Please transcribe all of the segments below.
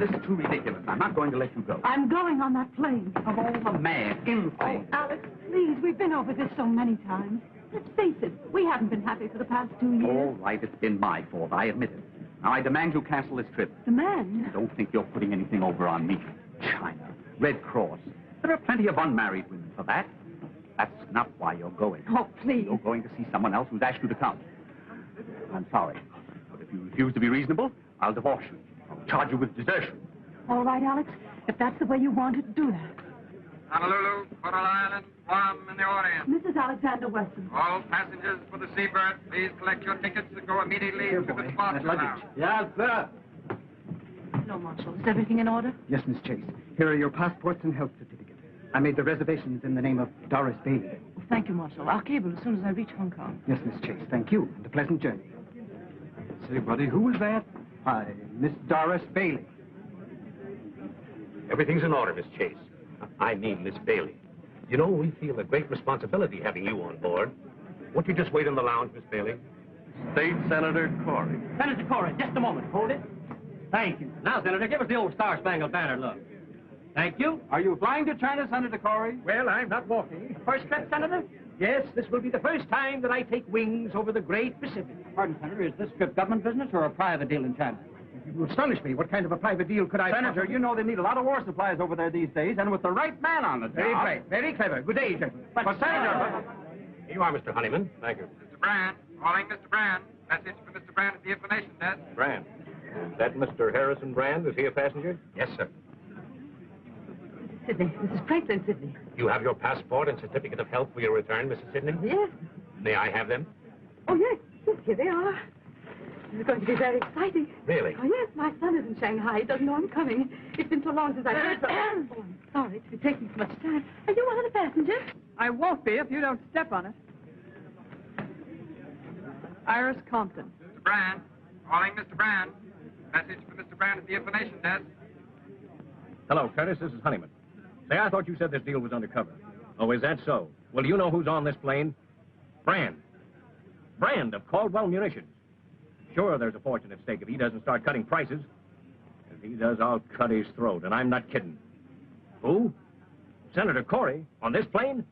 this is too ridiculous. I'm not going to let you go. I'm going on that plane. Of all the man, imply. Oh, Alex, please, we've been over this so many times. Let's face it, we haven't been happy for the past 2 years. All right, it's been my fault. I admit it. Now, I demand you cancel this trip. Demand? Don't think you're putting anything over on me. China, Red Cross. There are plenty of unmarried women for that. That's not why you're going. Oh, please. You're going to see someone else who's asked you to come. I'm sorry, but if you refuse to be reasonable, I'll divorce you. I'll charge you with desertion. All right, Alex, if that's the way you want it, do that. Honolulu, Coral Island, Guam, and the Orient. Mrs. Alexander Weston. All passengers for the Seabird, please collect your tickets and go immediately to the departure lounge. Yes, sir. No, Marshal. Is everything in order? Yes, Miss Chase. Here are your passports and health certificates. I made the reservations in the name of Doris Bailey. Oh, thank you, Marshal. I'll cable as soon as I reach Hong Kong. Yes, Miss Chase. Thank you, and a pleasant journey. Say, buddy, who was that? Hi, Miss Doris Bailey. Everything's in order, Miss Chase. I mean, Miss Bailey. You know, we feel a great responsibility having you on board. Won't you just wait in the lounge, Miss Bailey? State Senator Corey. Senator Corey, just a moment. Hold it. Thank you. Now, Senator, give us the old Star-Spangled Banner look. Thank you. Are you flying to China, Senator Corey? Well, I'm not walking. First trip, Senator? Yes, this will be the first time that I take wings over the great Pacific. Pardon, Senator, is this trip government business or a private deal in China? You astonish me. What kind of a private deal could I... Senator, you know they need a lot of war supplies over there these days, and with the right man on the job... Very bright, very clever. Good day, gentlemen. But Senator... Here you are, Mr. Honeyman. Thank you. Mr. Brand, calling Mr. Brand. Message for Mr. Brand at the information desk. Brand. Is that Mr. Harrison Brand? Is he a passenger? Yes, sir. Sidney. Mrs. Franklin Sidney. You have your passport and certificate of health for your return, Mrs. Sidney? Yes. May I have them? Oh, yes. Yes, here they are. This is going to be very exciting. Really? Oh, yes. My son is in Shanghai. He doesn't know I'm coming. It's been so long since I've heard from him. Oh, I'm sorry to be taking so much time. Are you one of the passengers? I won't be if you don't step on it. Iris Compton. Mr. Brand, calling Mr. Brand. Message for Mr. Brand at the information desk. Hello, Curtis. This is Honeyman. Say, I thought you said this deal was undercover. Oh, is that so? Well, do you know who's on this plane? Brand. Brand of Caldwell Munitions. Sure, there's a fortune at stake if he doesn't start cutting prices. If he does, I'll cut his throat, and I'm not kidding. Who? Senator Corey on this plane?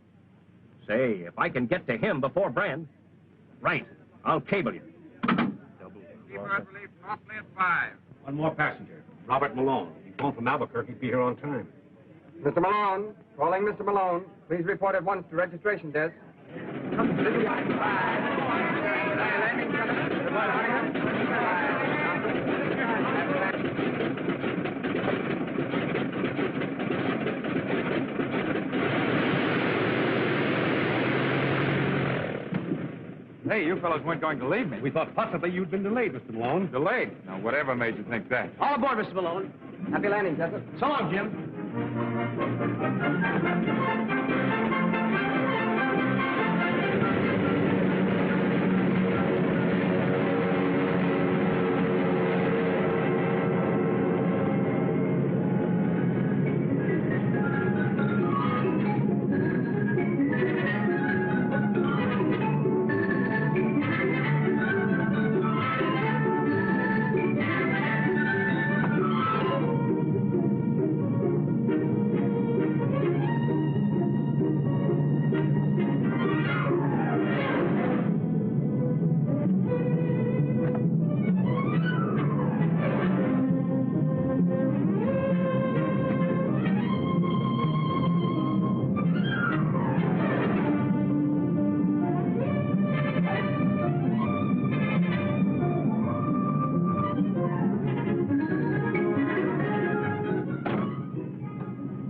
Say, if I can get to him before Brand... Right, I'll cable you. Seabird will leave promptly at 5. One more passenger, Robert Malone. He's going from Albuquerque to be here on time. Mr. Malone, calling Mr. Malone. Please report at once to registration desk. Hey, you fellows weren't going to leave me. We thought possibly you'd been delayed, Mr. Malone. Delayed? Now, whatever made you think that? All aboard, Mr. Malone. Happy landing, Joseph. So long, Jim.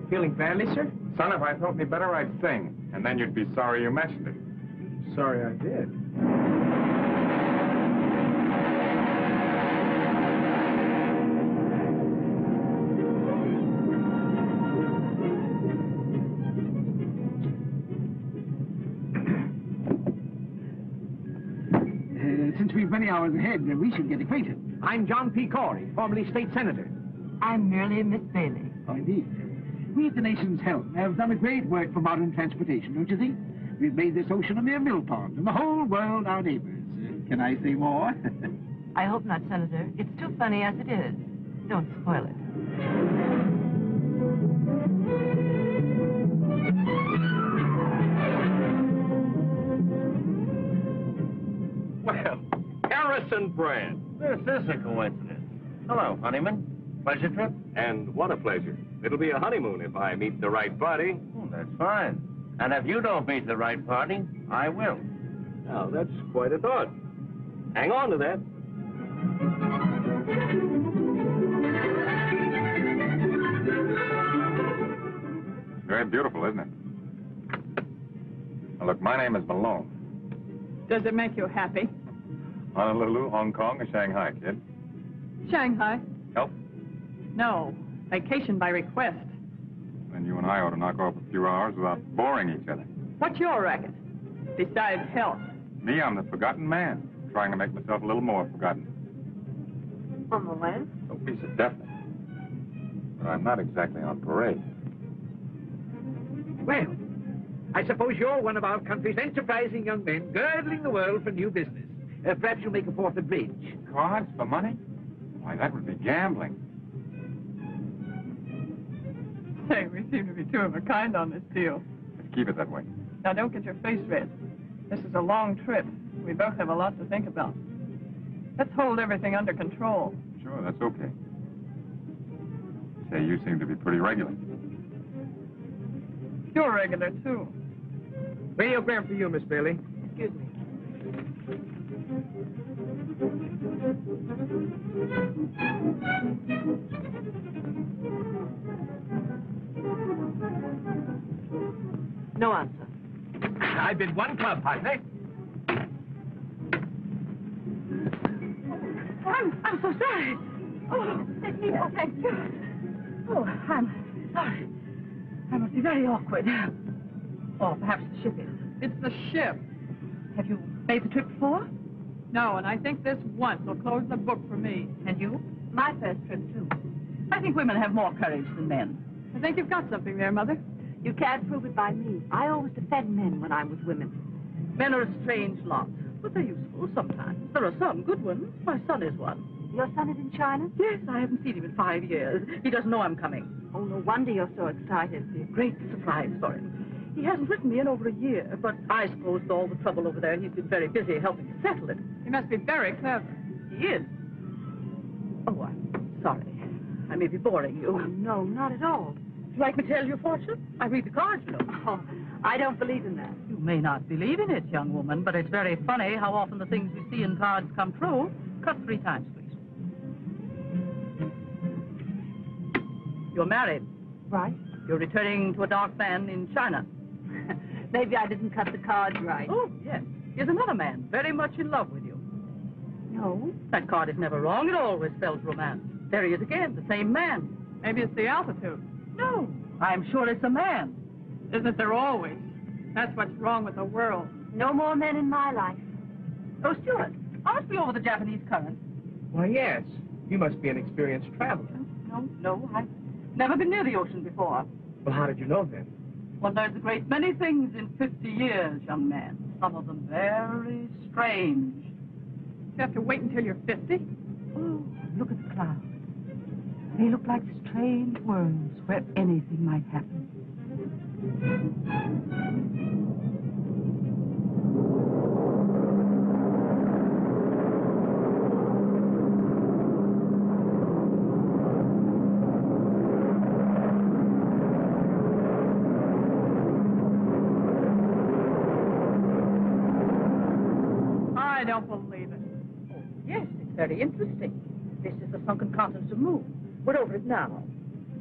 Feeling badly, sir? Son, if I felt any better, I'd sing. And then you'd be sorry you mentioned it. Sorry I did. Since we've many hours ahead, we should get acquainted. I'm John P. Corey, formerly state senator. I'm merely Miss Bailey. Oh, indeed. We at the nation's help have done a great work for modern transportation, don't you think? We've made this ocean a mere mill pond, and the whole world our neighbors. Can I say more? I hope not, Senator. It's too funny as it is. Don't spoil it. and Brand. This is a coincidence. Hello, Honeyman. Pleasure trip? And what a pleasure. It'll be a honeymoon if I meet the right party. Oh, that's fine. And if you don't meet the right party, I will. Now, that's quite a thought. Hang on to that. Very beautiful, isn't it? Now, look, my name is Malone. Does it make you happy? Honolulu, Hong Kong, or Shanghai, kid? Shanghai? Help? No. Vacation by request. Then you and I ought to knock off a few hours without boring each other. What's your racket? Besides health. Me, I'm the forgotten man, trying to make myself a little more forgotten. On the land? No piece of definite. But I'm not exactly on parade. Well, I suppose you're one of our country's enterprising young men, girdling the world for new business. Perhaps you'll make a fourth of bridge. Cards for money? Why, that would be gambling. Say, we seem to be two of a kind on this deal. Let's keep it that way. Now, don't get your face red. This is a long trip. We both have a lot to think about. Let's hold everything under control. Sure, that's okay. Say, you seem to be pretty regular. You're regular, too. Radiogram for you, Miss Bailey. Excuse me. No answer. I've been one club, partner. I'm so sorry. Oh, take me. Oh, thank you. Oh, I'm sorry. I must be very awkward. Or perhaps the ship is. It's the ship. Have you made the trip before? No, and I think this once will close the book for me. And you? My first trip, too. I think women have more courage than men. I think you've got something there, Mother. You can't prove it by me. I always defend men when I'm with women. Men are a strange lot, but they're useful sometimes. There are some good ones. My son is one. Your son is in China? Yes, I haven't seen him in 5 years. He doesn't know I'm coming. Oh, no wonder you're so excited. It's a great surprise for him. He hasn't written me in over a year, but I suppose with all the trouble over there, he's been very busy helping to settle it. He must be very clever. He is. Oh, I'm sorry. I may be boring you. Oh, no, not at all. Would you like me to tell your fortune? I read the cards, you know. Oh, I don't believe in that. You may not believe in it, young woman, but it's very funny how often the things we see in cards come true. Cut 3 times, please. You're married. Right. You're returning to a dark man in China. Maybe I didn't cut the cards right. Oh, yes. Here's another man, very much in love with you. No. That card is never wrong. It always spells romance. There he is again, the same man. Maybe it's the altitude. No. I'm sure it's a man. Isn't there always? That's what's wrong with the world. No more men in my life. Oh, Stuart, I must be over the Japanese current. Why, yes. You must be an experienced traveler. No, I've never been near the ocean before. Well, how did you know then? One learns a great many things in 50 years, young man. Some of them very strange. You have to wait until you're 50? Oh, look at the clouds. They look like strange worlds where anything might happen. I don't believe it. Oh, yes, it's very interesting. This is the sunken continent of Moon. We're over it now.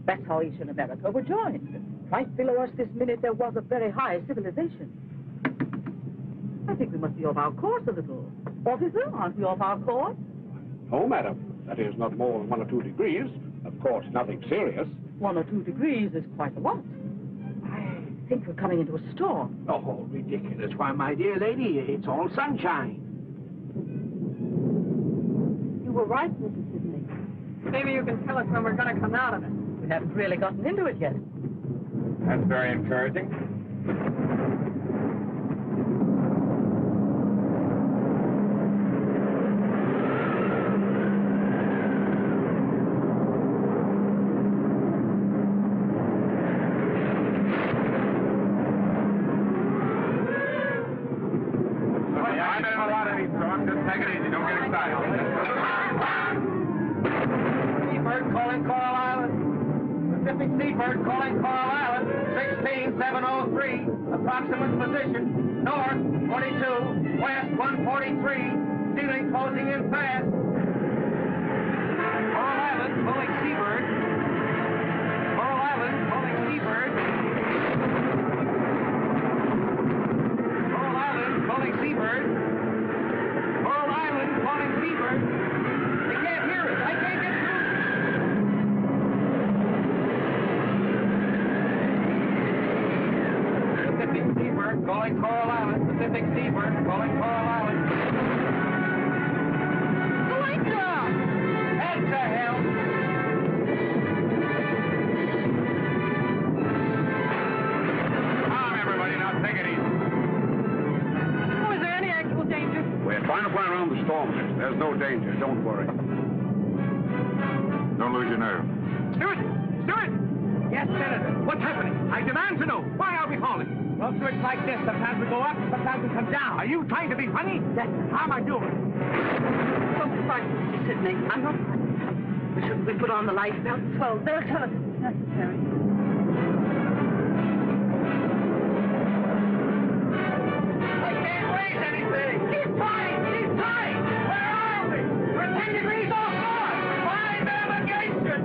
That's how Asia and America were joined. Right below us this minute, there was a very high civilization. I think we must be off our course a little. Officer, aren't we off our course? No, madam. That is not more than 1 or 2 degrees. Of course, nothing serious. 1 or 2 degrees is quite a lot. I think we're coming into a storm. Oh, ridiculous. Why, my dear lady, it's all sunshine. You were right, Mrs. Sidney. Maybe you can tell us when we're going to come out of it. We haven't really gotten into it yet. That's very encouraging. I know a lot of these songs. Just take it easy. Don't get excited. Seabird calling Coral Island, 16703. Approximate position, north 42, west 143. Ceiling closing in fast. Coral Island calling Seabird. Coral Island calling Seabird. Coral Island calling Seabird. Coral Island calling Seabird. They can't hear us. I can't get through. Pacific Seabird calling Coral Island. Pacific Seabird calling Coral Island. The lights are off. That's the hell. Calm, everybody. Now take it easy. Oh, is there any actual danger? We're trying to fly around the storm. There's no danger. Don't worry. Don't lose your nerve. Stewart! Stewart! Yes, Senator. What's happening? I demand to know. Why are we falling? Well, sir, it's like this. Sometimes we go up, sometimes we come down. Are you trying to be funny? Yes. How am I doing? Oh, pardon, Mr. Sidney. I'm not... Shouldn't we put on the life belts? Well, they'll tell us if it's necessary. I can't raise anything. Keep tight. Keep tight. Where are we? We're 10 degrees off course. Find navigation.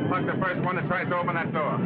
Plug the first one that tries to open that door.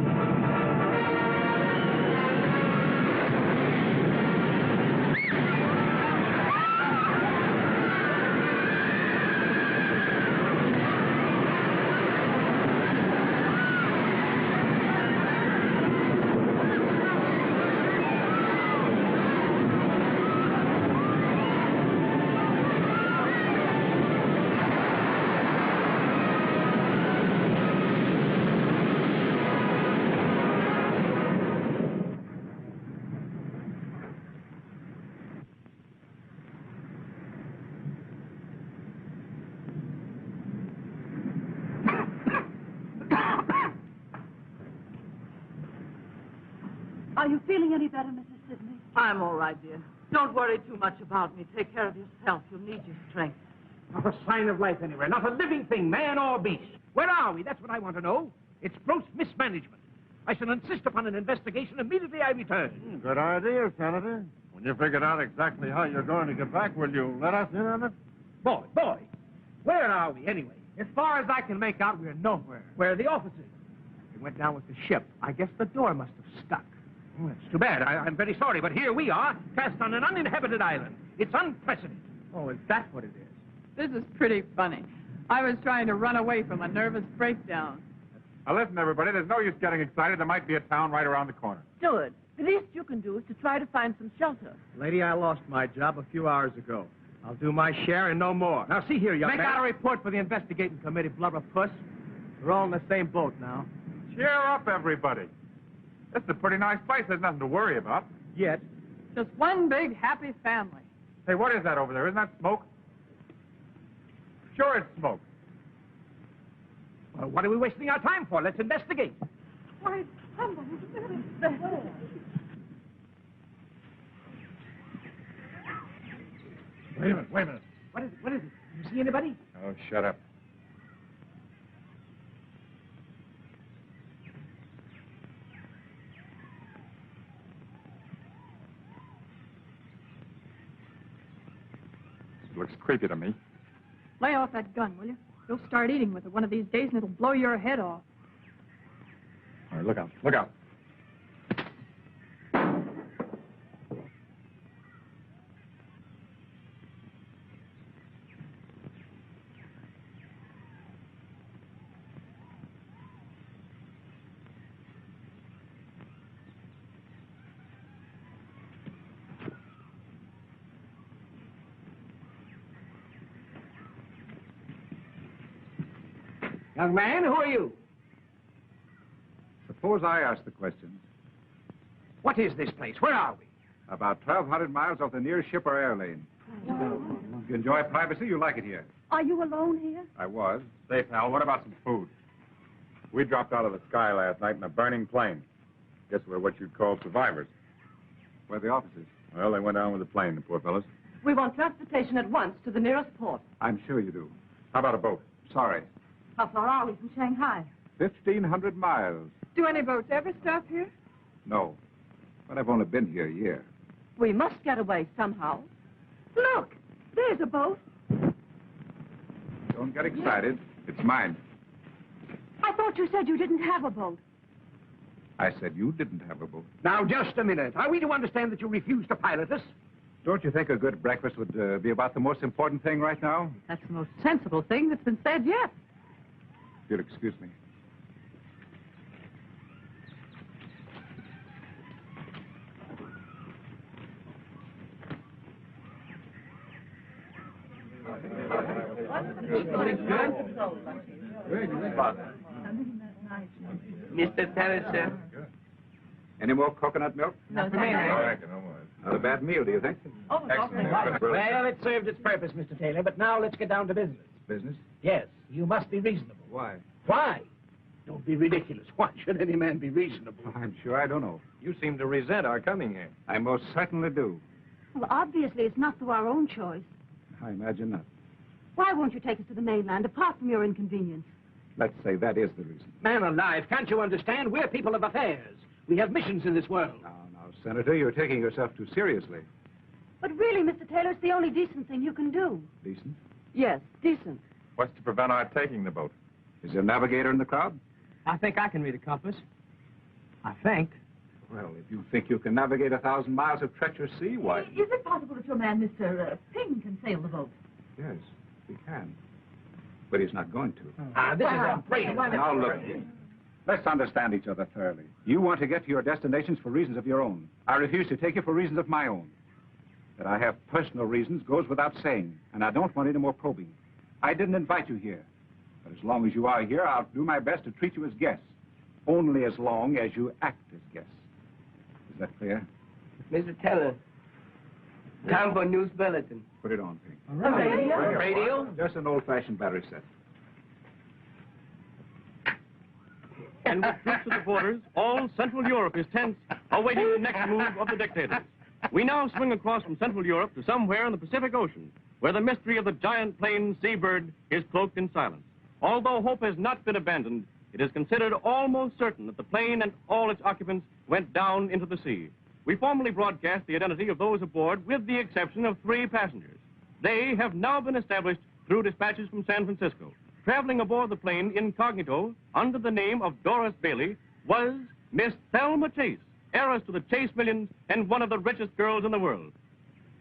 Are you feeling any better, Mrs. Sidney? I'm all right, dear. Don't worry too much about me. Take care of yourself. You'll need your strength. Not a sign of life anywhere. Not a living thing, man or beast. Where are we? That's what I want to know. It's gross mismanagement. I shall insist upon an investigation immediately I return. Good idea, Senator. When you figured out exactly how you're going to get back, will you let us in on it? Boy, where are we anyway? As far as I can make out, we're nowhere. Where are the officers? They went down with the ship. I guess the door must have stuck. Oh, it's too bad. I'm very sorry, but here we are, cast on an uninhabited island. It's unprecedented. Oh, is that what it is? This is pretty funny. I was trying to run away from a nervous breakdown. Now listen, everybody, there's no use getting excited. There might be a town right around the corner. Stewart, the least you can do is to try to find some shelter. Lady, I lost my job a few hours ago. I'll do my share and no more. Now, see here, young Make man. out a report for the investigating committee, blubber puss. We're all in the same boat now. Cheer up, everybody. This is a pretty nice place. There's nothing to worry about. Yet. Just one big happy family. Hey, what is that over there? Isn't that smoke? Sure it's smoke. Well, what are we wasting our time for? Let's investigate. Why, somebody's really there. Wait a minute, wait a minute. What is it? What is it? You see anybody? Oh, shut up. It looks creepy to me. Lay off that gun, will you? You'll start eating with it one of these days, and it'll blow your head off. All right, look out, look out. Young man, who are you? Suppose I ask the questions. What is this place? Where are we? About 1,200 miles off the nearest ship or air lane. You enjoy privacy? You like it here? Are you alone here? I was. Say, pal, what about some food? We dropped out of the sky last night in a burning plane. Guess we're what you'd call survivors. Where are the officers? Well, they went down with the plane, the poor fellows. We want transportation at once to the nearest port. I'm sure you do. How about a boat? Sorry. How far are we from Shanghai? 1,500 miles. Do any boats ever stop here? No. But I've only been here a year. We must get away somehow. Look, there's a boat. Don't get excited. It's mine. I thought you said you didn't have a boat. I said you didn't have a boat. Now, just a minute. Are we to understand that you refuse to pilot us? Don't you think a good breakfast would be about the most important thing right now? That's the most sensible thing that's been said yet. If you'll excuse me. Mr. Taylor, sir. Any more coconut milk? No, Not a bad meal, do you think? Excellent. Well, it served its purpose, Mr. Taylor, but now let's get down to business. Business? Yes, you must be reasonable. Why? Why? Don't be ridiculous. Why should any man be reasonable? I'm sure I don't know. You seem to resent our coming here. I most certainly do. Well, obviously it's not through our own choice. I imagine not. Why won't you take us to the mainland, apart from your inconvenience? Let's say that is the reason. Man alive, can't you understand? We're people of affairs. We have missions in this world. Now, Senator, you're taking yourself too seriously. But really, Mr. Taylor, it's the only decent thing you can do. Decent? Yes, decent. What's to prevent our taking the boat? Is there a navigator in the crowd? I think I can read a compass. I think. Well, if you think you can navigate 1,000 miles of treacherous sea, why? Is it possible that your man, Mr. Ping, can sail the boat? Yes, he can. But he's not going to. This is a great... Now, look, let's understand each other thoroughly. You want to get to your destinations for reasons of your own. I refuse to take you for reasons of my own. That I have personal reasons goes without saying, and I don't want any more probing. I didn't invite you here. But as long as you are here, I'll do my best to treat you as guests. Only as long as you act as guests. Is that clear? Mr. Taylor, time for news bulletin. Put it on, Pink. Radio? Just an old-fashioned battery set. And with troops at the borders, all Central Europe is tense, awaiting the next move of the dictators. We now swing across from Central Europe to somewhere in the Pacific Ocean, where the mystery of the giant plane seabird is cloaked in silence. Although hope has not been abandoned, it is considered almost certain that the plane and all its occupants went down into the sea. We formally broadcast the identity of those aboard, with the exception of 3 passengers. They have now been established through dispatches from San Francisco. Traveling aboard the plane incognito, under the name of Doris Bailey, was Miss Thelma Chase, heiress to the Chase millions and one of the richest girls in the world.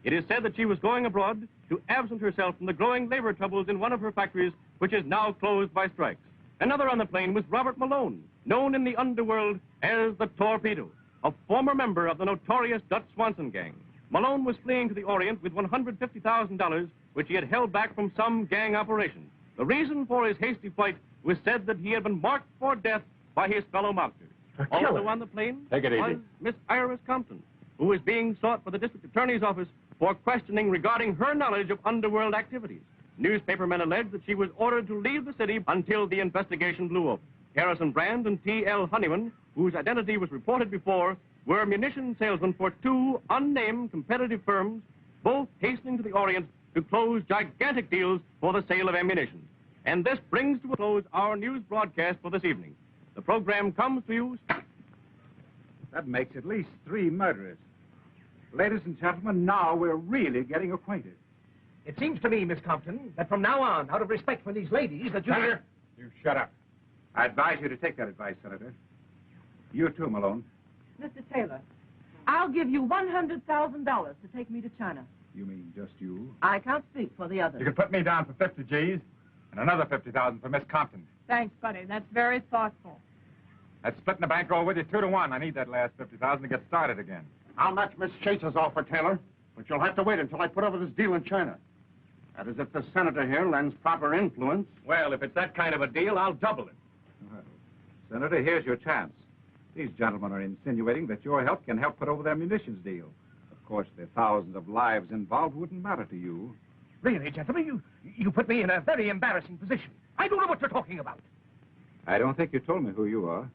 It is said that she was going abroad to absent herself from the growing labor troubles in one of her factories, which is now closed by strikes. Another on the plane was Robert Malone, known in the underworld as the Torpedo, a former member of the notorious Dutch Swanson gang. Malone was fleeing to the Orient with $150,000, which he had held back from some gang operation. The reason for his hasty flight was said that he had been marked for death by his fellow mobsters. Also on the plane was Miss Iris Compton, who is being sought by the district attorney's office for questioning regarding her knowledge of underworld activities. Newspapermen allege that she was ordered to leave the city until the investigation blew up. Harrison Brand and T.L. Honeyman, whose identity was reported before, were munition salesmen for 2 unnamed competitive firms, both hastening to the Orient to close gigantic deals for the sale of ammunition. And this brings to a close our news broadcast for this evening. The program comes to you... That makes at least 3 murderers. Ladies and gentlemen, now we're really getting acquainted. It seems to me, Miss Compton, that from now on, out of respect for these ladies, that you... You shut up. I advise you to take that advice, Senator. You too, Malone. Mr. Taylor, I'll give you $100,000 to take me to China. You mean just you? I can't speak for the others. You can put me down for 50 G's and another 50,000 for Miss Compton. Thanks, buddy. That's very thoughtful. That's splitting the bankroll with you 2 to 1. I need that last 50,000 to get started again. I'll match Miss Chase's offer, Taylor, but you'll have to wait until I put over this deal in China. That is, if the senator here lends proper influence. Well, if it's that kind of a deal, I'll double it. Well, Senator, here's your chance. These gentlemen are insinuating that your help can help put over their munitions deal. Of course, the thousands of lives involved wouldn't matter to you. Really, gentlemen, you put me in a very embarrassing position. I don't know what you're talking about. I don't think you told me who you are.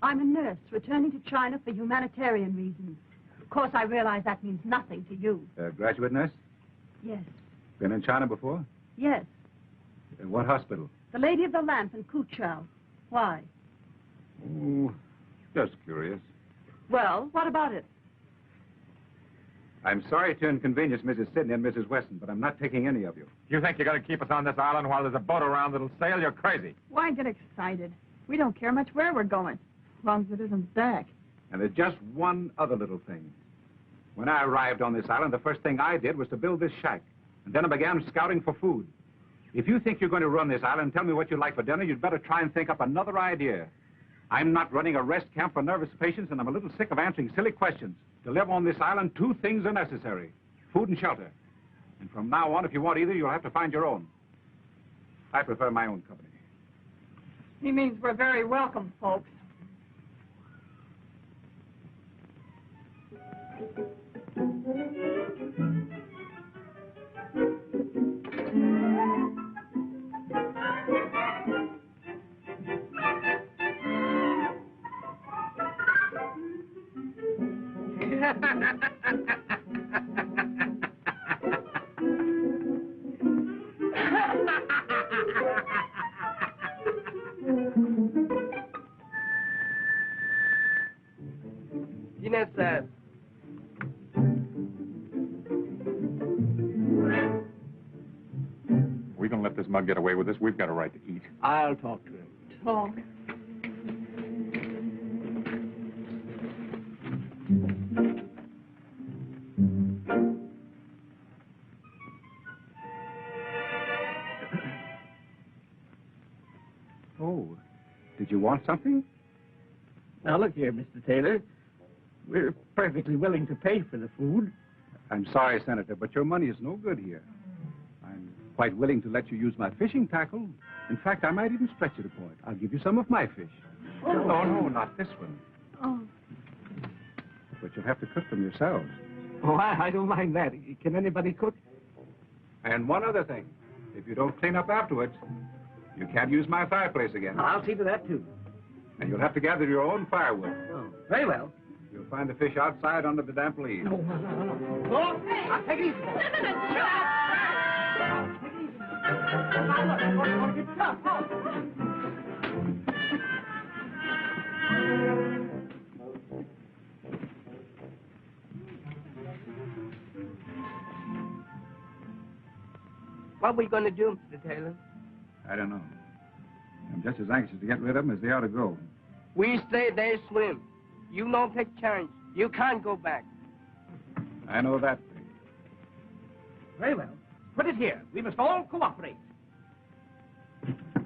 I'm a nurse returning to China for humanitarian reasons. Of course, I realize that means nothing to you. Graduate nurse? Yes. Been in China before? Yes. In what hospital? The Lady of the Lamp in Kuchao. Why? Oh, just curious. Well, what about it? I'm sorry to inconvenience Mrs. Sidney and Mrs. Weston, but I'm not taking any of you. You think you're going to keep us on this island while there's a boat around that'll sail? You're crazy. Why get excited? We don't care much where we're going, as long as it isn't back. And there's just one other little thing. When I arrived on this island, the first thing I did was to build this shack. And then I began scouting for food. If you think you're going to run this island and tell me what you'd like for dinner, you'd better try and think up another idea. I'm not running a rest camp for nervous patients, and I'm a little sick of answering silly questions. To live on this island, 2 things are necessary: food and shelter. And from now on, if you want either, you'll have to find your own. I prefer my own company. He means we're very welcome, folks. Yes, sir. We gonna let this mug get away with this? We've got a right to eat. I'll talk to him. Talk. Oh, did you want something? Now, look here, Mr. Taylor. We're perfectly willing to pay for the food. I'm sorry, Senator, but your money is no good here. I'm quite willing to let you use my fishing tackle. In fact, I might even stretch it a point. I'll give you some of my fish. Oh. No, not this one. Oh. But you'll have to cook them yourselves. Oh, I don't mind that. Can anybody cook? And one other thing. If you don't clean up afterwards, you can't use my fireplace again. I'll see to that, too. And you'll have to gather your own firewood. Oh, very well. You'll find the fish outside under the damp leaves. Oh, I'll take it easy. Take it easy. Now, look, it's tough. What are we going to do, Mr. Taylor? I don't know. I'm just as anxious to get rid of them as they ought to go. We stay there, Slim. You don't take chance. You can't go back. I know that. Very well. Put it here. We must all cooperate.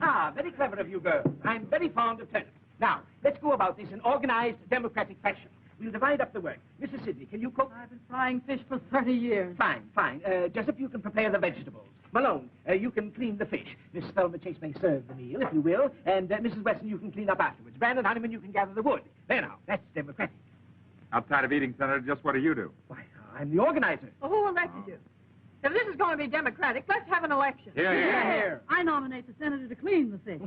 Ah, very clever of you girls. I'm very fond of turnips. Now, let's go about this in organized, democratic fashion. We'll divide up the work. Mrs. Sidney, can you cook? I've been frying fish for 30 years. Fine, fine. Jessup, you can prepare the vegetables. Malone, you can clean the fish. Mrs. Thelma Chase may serve the meal, if you will. And Mrs. Weston, you can clean up afterwards. Brandon Honeyman, you can gather the wood. There now, that's democratic. Outside of eating, Senator, just what do you do? Why, I'm the organizer. Well, who elected you? If this is going to be democratic, let's have an election. Here. I nominate the senator to clean the fish.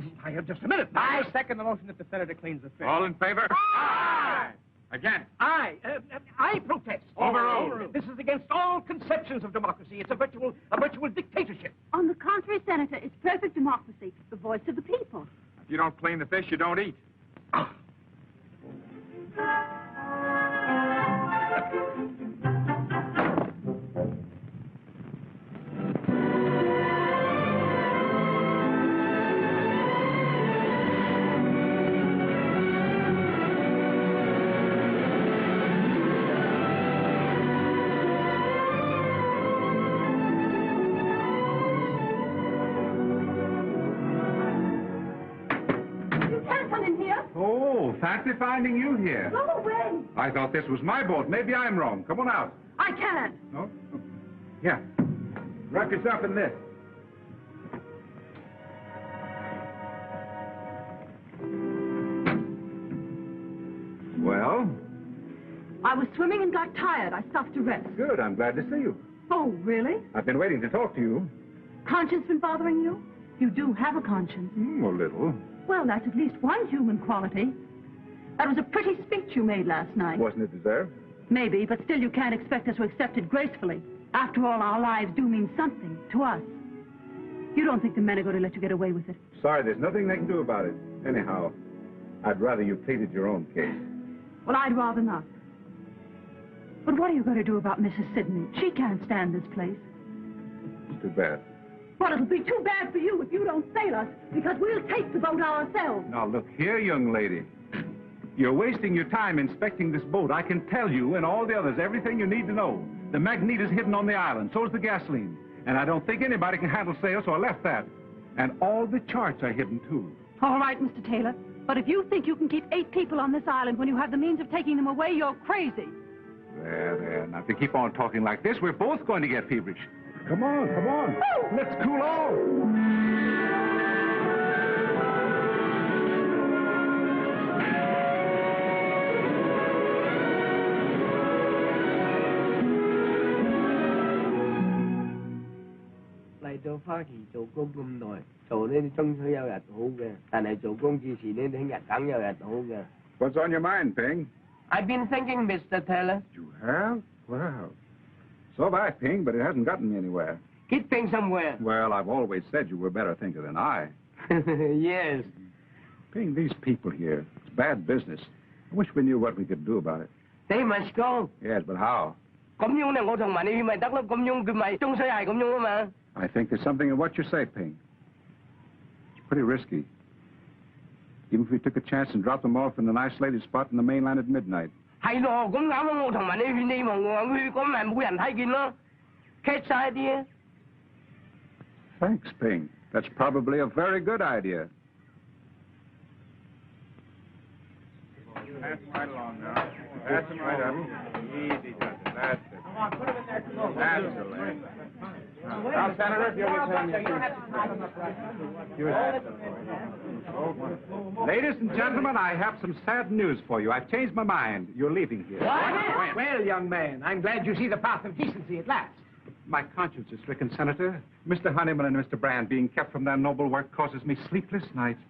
Just a minute. I second the motion that the senator cleans the fish. All in favor? Aye. Again. I protest. Overruled. This is against all conceptions of democracy. It's a virtual dictatorship. On the contrary, Senator, it's perfect democracy, the voice of the people. If you don't clean the fish, you don't eat. Fancy finding you here. Go away. I thought this was my boat. Maybe I'm wrong. Come on out. I can't. No? Yeah. Wrap yourself in this. Well? I was swimming and got tired. I stopped to rest. Good. I'm glad to see you. Oh, really? I've been waiting to talk to you. Conscience been bothering you? You do have a conscience. A little. Well, that's at least one human quality. That was a pretty speech you made last night. Wasn't it deserved? Maybe, but still you can't expect us to accept it gracefully. After all, our lives do mean something to us. You don't think the men are going to let you get away with it? Sorry, there's nothing they can do about it. Anyhow, I'd rather you pleaded your own case. Well, I'd rather not. But what are you going to do about Mrs. Sidney? She can't stand this place. It's too bad. Well, it'll be too bad for you if you don't sail us, because we'll take the boat ourselves. Now, look here, young lady. You're wasting your time inspecting this boat. I can tell you and all the others everything you need to know. The magnet is hidden on the island. So is the gasoline. And I don't think anybody can handle sail, so I left that. And all the charts are hidden, too. All right, Mr. Taylor. But if you think you can keep 8 people on this island when you have the means of taking them away, you're crazy. There. Now, if you keep on talking like this, we're both going to get feverish. Come on, come on. Oh. Let's cool off. What's on your mind, Ping? I've been thinking, Mr. Taylor. You have? Well, so have I, Ping, but it hasn't gotten me anywhere. Get Ping somewhere. Well, I've always said you were a better thinker than I. Yes. Ping, these people here, it's bad business. I wish we knew what we could do about it. They must go. Yes, but how? 咁樣咧，我同埋你咪得咯。咁樣佢咪中西係咁樣啊嘛。I think there's something in what you say, Ping. It's pretty risky. Even if we took a chance and dropped them off in an isolated spot in the mainland at midnight. 係咯，咁啱啱我同埋你勸你望我佢咁咪冇人睇見咯，catch晒啲啊。Thanks, Ping. That's probably a very good idea. Pass them right along now. Pass them right up. Easy does it. That's it. That's the way. Now, Senator, if you'll return your... Ladies and gentlemen, I have some sad news for you. I've changed my mind. You're leaving here. What? Well, young man, I'm glad you see the path of decency at last. My conscience is stricken, Senator. Mr. Honeyman and Mr. Brand being kept from their noble work causes me sleepless nights.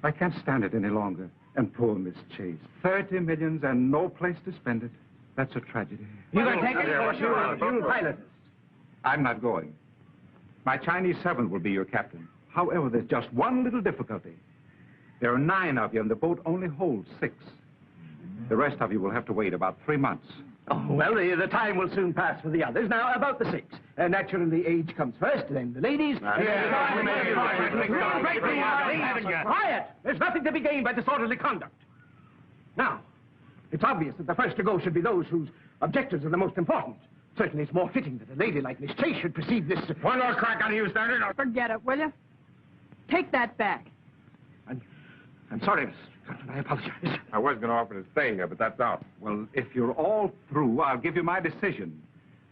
I can't stand it any longer. And poor Miss Chase. 30 millions and no place to spend it. That's a tragedy. You can take it or you'll pilot us. I'm not going. My Chinese servant will be your captain. However, there's just one little difficulty. There are 9 of you, and the boat only holds 6. The rest of you will have to wait about 3 months. Oh, well, the time will soon pass for the others. Now, about the 6. Naturally, age comes first, then the ladies. Quiet! There's nothing to be gained by disorderly conduct. Now, it's obvious that the first to go should be those whose objectives are the most important. Certainly, it's more fitting that a lady like Miss Chase should precede this... One more crack on you, Senator. Forget it, will you? Take that back. I'm sorry, Miss Carlton. I apologize. I was going to offer to stay here, but that's out. Well, if you're all through, I'll give you my decision.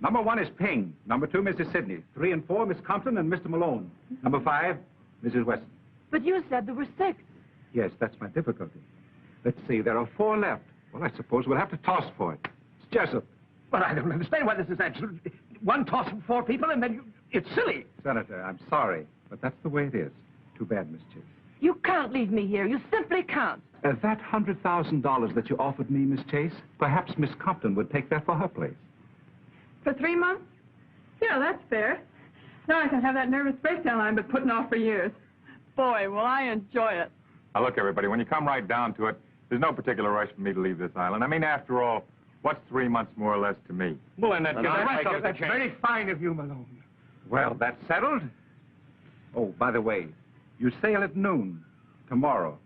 Number 1 is Ping. Number 2, Mrs. Sidney. 3 and 4, Miss Compton and Mr. Malone. Number 5, Mrs. Weston. But you said there were 6. Yes, that's my difficulty. Let's see, there are 4 left. Well, I suppose we'll have to toss for it. It's Jessup. But I don't understand why this is absolute. One toss of 4 people, and then you... It's silly. Senator, I'm sorry, but that's the way it is. Too bad, Miss Chase. You can't leave me here. You simply can't. That $100,000 that you offered me, Miss Chase, perhaps Miss Compton would take that for her place. For 3 months? Yeah, that's fair. Now I can have that nervous breakdown I've been putting off for years. Boy, will I enjoy it. Now, look, everybody, when you come right down to it, there's no particular rush for me to leave this island. I mean, after all, what's 3 months more or less to me? Well, then that gives the rest of us a That's chance. very fine of you, Malone. Well, that's settled. Oh, by the way, you sail at noon tomorrow.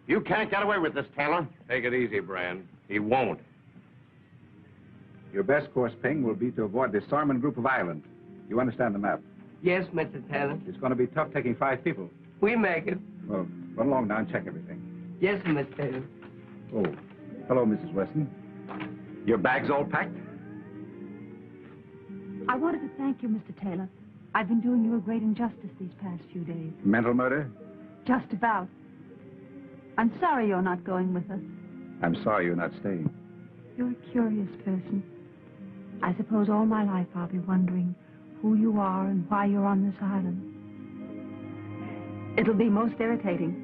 You can't get away with this, Taylor. Take it easy, Brand. He won't. Your best course, Ping, will be to avoid the Sarman group of islands. You understand the map? Yes, Mr. Taylor. It's going to be tough taking 5 people. We make it. Well, run along now and check everything. Yes, Mr. Taylor. Oh, hello, Mrs. Weston. Your bag's all packed? I wanted to thank you, Mr. Taylor. I've been doing you a great injustice these past few days. Mental murder? Just about. I'm sorry you're not going with us. I'm sorry you're not staying. You're a curious person. I suppose all my life I'll be wondering who you are and why you're on this island. It'll be most irritating.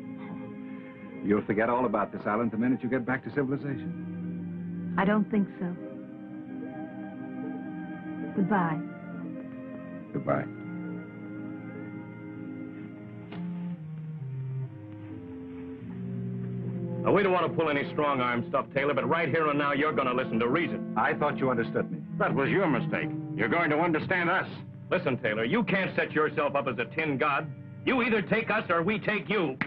You'll forget all about this island the minute you get back to civilization. I don't think so. Goodbye. Goodbye. Now, we don't want to pull any strong-arm stuff, Taylor, but right here and now, you're going to listen to reason. I thought you understood me. That was your mistake. You're going to understand us. Listen, Taylor, you can't set yourself up as a tin god. You either take us or we take you.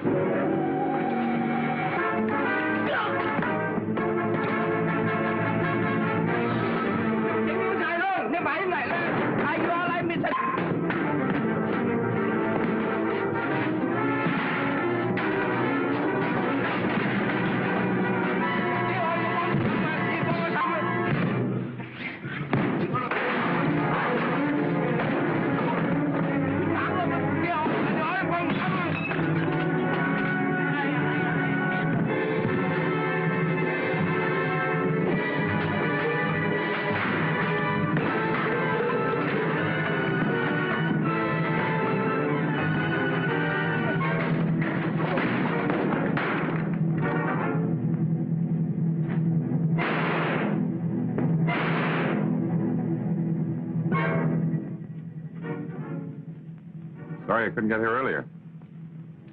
Sorry I couldn't get here earlier.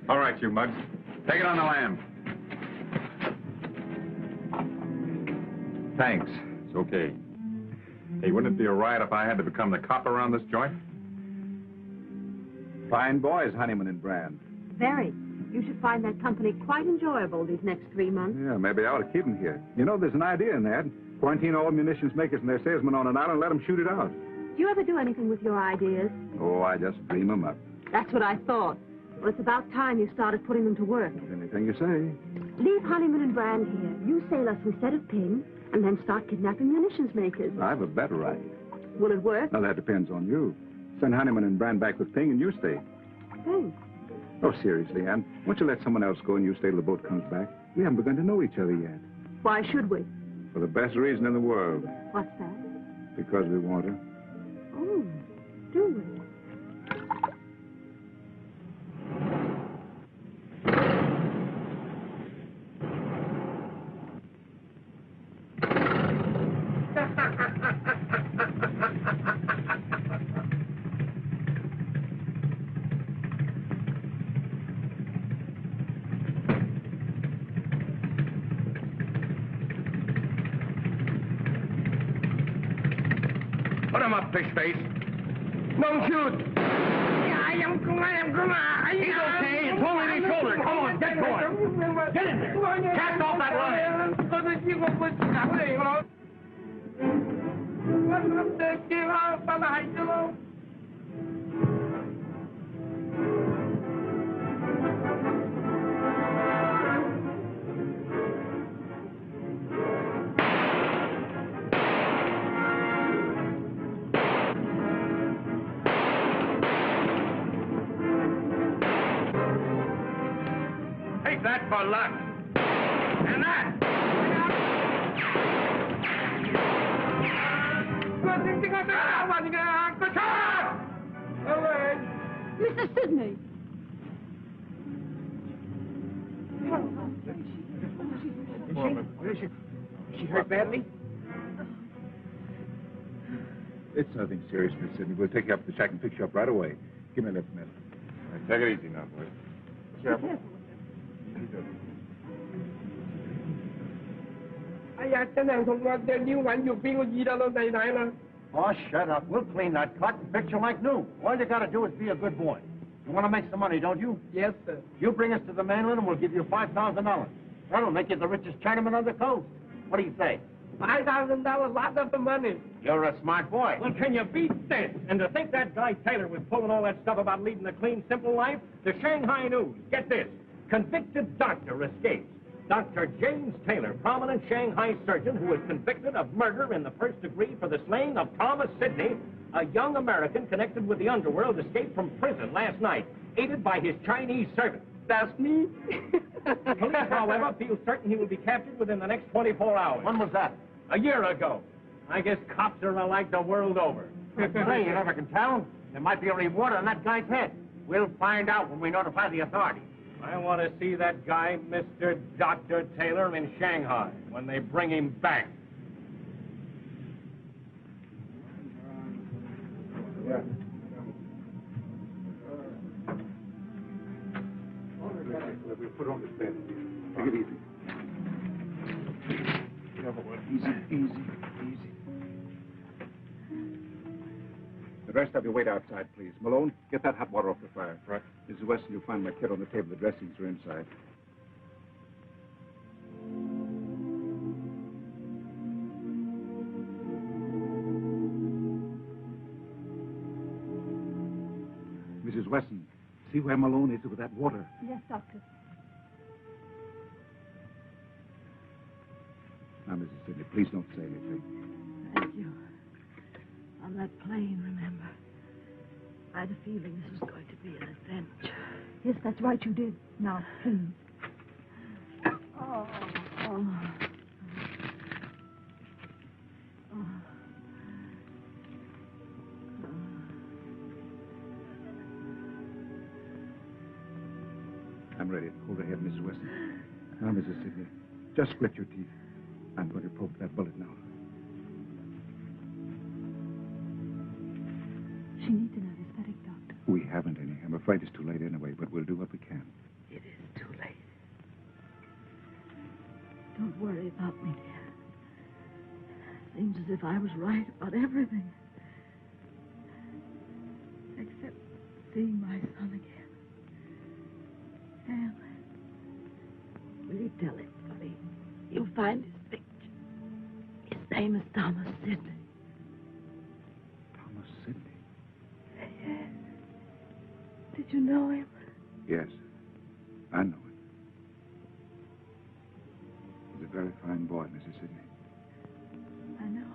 All right, you mugs. Take it on the lam. Thanks. It's okay. Hey, wouldn't it be a riot if I had to become the cop around this joint? Fine boys, Honeyman and Brand. Very. You should find that company quite enjoyable these next 3 months. Yeah, maybe I ought to keep them here. You know, there's an idea in that. Quarantine all munitions makers and their salesmen on an island and let them shoot it out. Do you ever do anything with your ideas? Oh, I just dream them up. That's what I thought. Well, it's about time you started putting them to work. Anything you say. Leave Honeyman and Brand here. You sail us instead of Ping, and then start kidnapping munitions makers. I have a better idea. Will it work? Now, that depends on you. Send Honeyman and Brand back with Ping and you stay. Thanks. Oh, seriously, Ann. Won't you let someone else go and you stay till the boat comes back? We haven't begun to know each other yet. Why should we? For the best reason in the world. What's that? Because we want to. Oh, do we? Put him up, fish face. Don't shoot. He's okay. It's only his shoulder. Come on, get going. Get in there. Cast off that line. Take that for luck. And that. Mr. Sidney! Where is she? Is she hurt badly? It's nothing serious, Miss Sidney. We'll take you up to the shack and fix you up right away. Give me a lift, man. Take it easy now, boys. Careful. Oh, shut up. We'll clean that cut and fix you like new. All you gotta do is be a good boy. You want to make some money, don't you? Yes, sir. You bring us to the mainland and we'll give you $5,000. That'll make you the richest Chinaman on the coast. What do you say? $5,000, lot of the money. You're a smart boy. Well, can you beat this? And to think that guy Taylor was pulling all that stuff about leading a clean, simple life? The Shanghai News, get this. Convicted doctor escapes. Dr. James Taylor, prominent Shanghai surgeon who was convicted of murder in the first degree for the slaying of Thomas Sidney, a young American connected with the underworld, escaped from prison last night, aided by his Chinese servant. That's me? Police, however, feel certain he will be captured within the next 24 hours. When was that? A year ago. I guess cops are alike the world over. Say, you never can tell. There might be a reward on that guy's head. We'll find out when we notify the authorities. I want to see that guy, Mr. Dr. Taylor, in Shanghai when they bring him back. Yeah. We'll put on this bed. Take it easy. Easy. The rest of you wait outside, please. Malone, get that hot water off the fire. Right. Mrs. Weston, you'll find my kit on the table. The dressings are inside. Mrs. Weston, see where Malone is with that water? Yes, Doctor. Now, Mrs. Sidney, please don't say anything. Thank you. On that plane, remember? I had a feeling this was going to be an adventure. Yes, that's right, you did. Now, please. Oh. I'm ready. Hold her head, Mrs. Weston. Now, Mrs. Sidney, just grit your teeth. I'm going to poke that bullet now. She needs an anesthetic, Doctor. We haven't any. I'm afraid it's too late anyway, but we'll do what we can. It is too late. Don't worry about me, dear. Seems as if I was right about everything. Except seeing my son again. Sam, will you tell him for me? You'll find his picture. His name is Thomas Sidney. Thomas Sidney? Yes. Did you know him? Yes, I know him. He's a very fine boy, Mrs. Sidney. I know.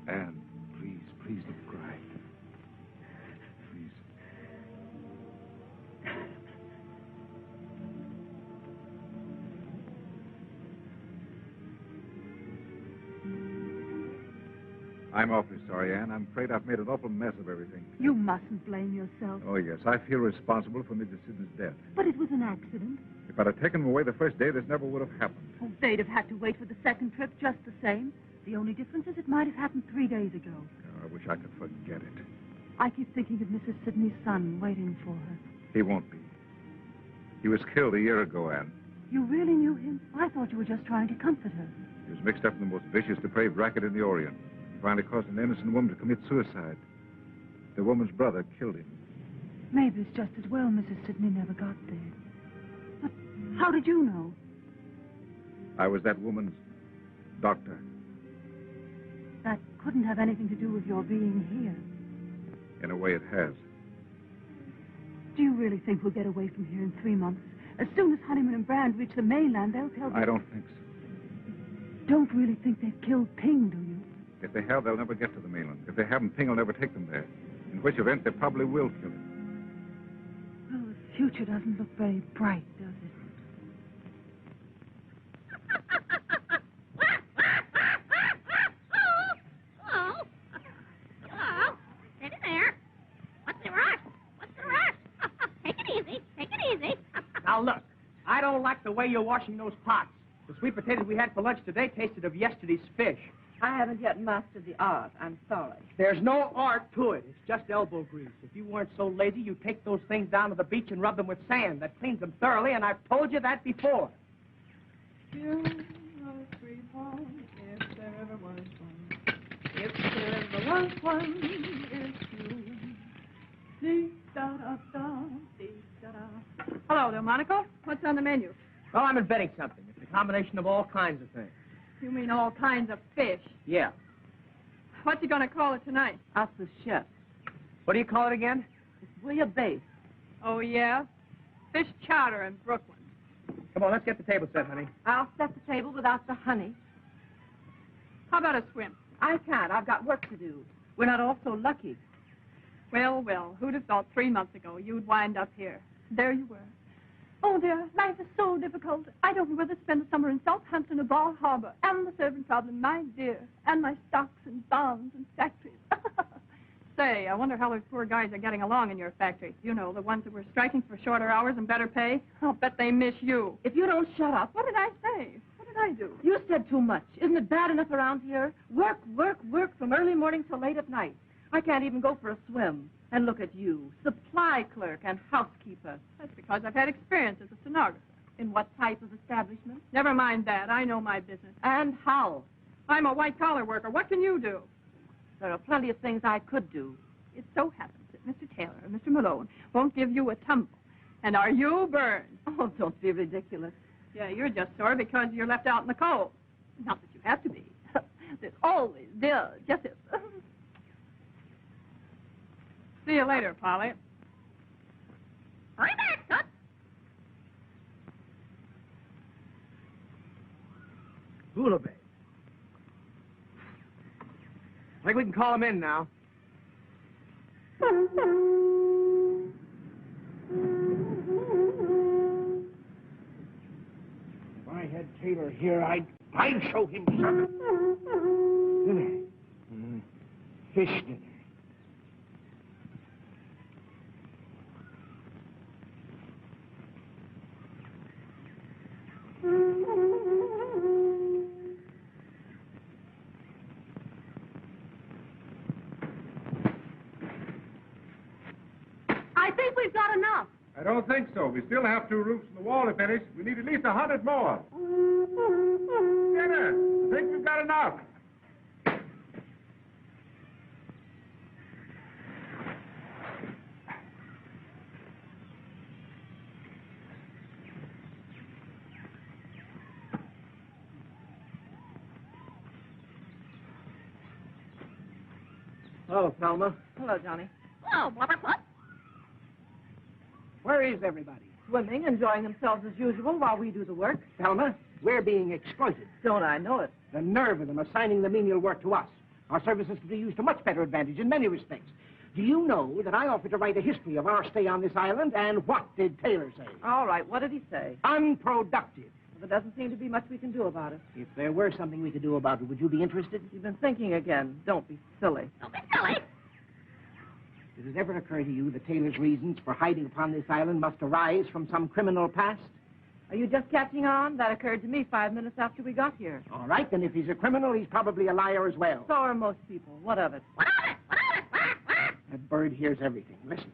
Anne, please don't cry. Please. I'm awfully sorry, Anne. I'm afraid I've made an awful mess of everything. You mustn't blame yourself. Oh, yes. I feel responsible for Mrs. Sidney's death. But it was an accident. If I'd have taken him away the first day, this never would have happened. Oh, they'd have had to wait for the second trip just the same. The only difference is it might have happened 3 days ago. Oh, I wish I could forget it. I keep thinking of Mrs. Sidney's son waiting for her. He won't be. He was killed a year ago, Anne. You really knew him? I thought you were just trying to comfort her. He was mixed up in the most vicious, depraved racket in the Orient. He finally caused an innocent woman to commit suicide. The woman's brother killed him. Maybe it's just as well Mrs. Sidney never got there. But how did you know? I was that woman's doctor. That couldn't have anything to do with your being here. In a way, it has. Do you really think we'll get away from here in 3 months? As soon as Honeyman and Brand reach the mainland, they'll tell I don't think so. Don't really think they've killed Ping, do you? If they have, they'll never get to the mainland. If they haven't, Ping will never take them there. In which event, they probably will kill him. Well, the future doesn't look very bright, does it? Now, look, I don't like the way you're washing those pots. The sweet potatoes we had for lunch today tasted of yesterday's fish. I haven't yet mastered the art. I'm sorry. There's no art to it. It's just elbow grease. If you weren't so lazy, you'd take those things down to the beach and rub them with sand. That cleans them thoroughly, and I've told you that before. You know, sweetheart, if there ever was one, if there ever was one, it's you. Dee-da-da-da, dee-da-da. Hello, Delmonico. What's on the menu? Well, I'm inventing something. It's a combination of all kinds of things. You mean all kinds of fish? Yeah. What's he going to call it tonight? Ask the chef. What do you call it again? It's bouillabaisse. Oh, yeah? Fish chowder in Brooklyn. Come on, let's get the table set, honey. I'll set the table without the honey. How about a swim? I can't. I've got work to do. We're not all so lucky. Well, well, who'd have thought 3 months ago you'd wind up here? There you were. Oh, dear, life is so difficult. I don't know whether to spend the summer in Southampton or Bal Harbor. And the servant problem, my dear. And my stocks and bonds and factories. Say, I wonder how those poor guys are getting along in your factory. You know, the ones that were striking for shorter hours and better pay. I'll bet they miss you. If you don't shut up. What did I say? What did I do? You said too much. Isn't it bad enough around here? Work, work, work from early morning till late at night. I can't even go for a swim. And look at you, supply clerk and housekeeper. That's because I've had experience as a stenographer. In what type of establishment? Never mind that. I know my business. And how? I'm a white-collar worker. What can you do? There are plenty of things I could do. It so happens that Mr. Taylor and Mr. Malone won't give you a tumble. And are you burned? Oh, don't be ridiculous. Yeah, you're just sore because you're left out in the cold. Not that you have to be. There's always justice. See you later, Polly. I'm back, son. Hula Bay. I think we can call him in now. If I had Taylor here, I'd show him something. Dinner. Fish dinner. I think we've got enough. I don't think so. We still have 2 roofs in the wall to finish. We need at least 100 more. Dinner. I think we've got enough. Hello, Thelma. Hello, Johnny. Oh, Blubberfoot. Where is everybody? Swimming, enjoying themselves as usual while we do the work. Thelma, we're being exploited. Don't I know it? The nerve of them assigning the menial work to us. Our services could be used to much better advantage in many respects. Do you know that I offered to write a history of our stay on this island, and what did Taylor say? All right, what did he say? Unproductive. Well, there doesn't seem to be much we can do about it. If there were something we could do about it, would you be interested? You've been thinking again. Don't be silly. Don't be silly. Did it ever occur to you that Taylor's reasons for hiding upon this island must arise from some criminal past? Are you just catching on? That occurred to me 5 minutes after we got here. All right, then if he's a criminal, he's probably a liar as well. So are most people. What of it? What of it? What of it? That bird hears everything. Listen.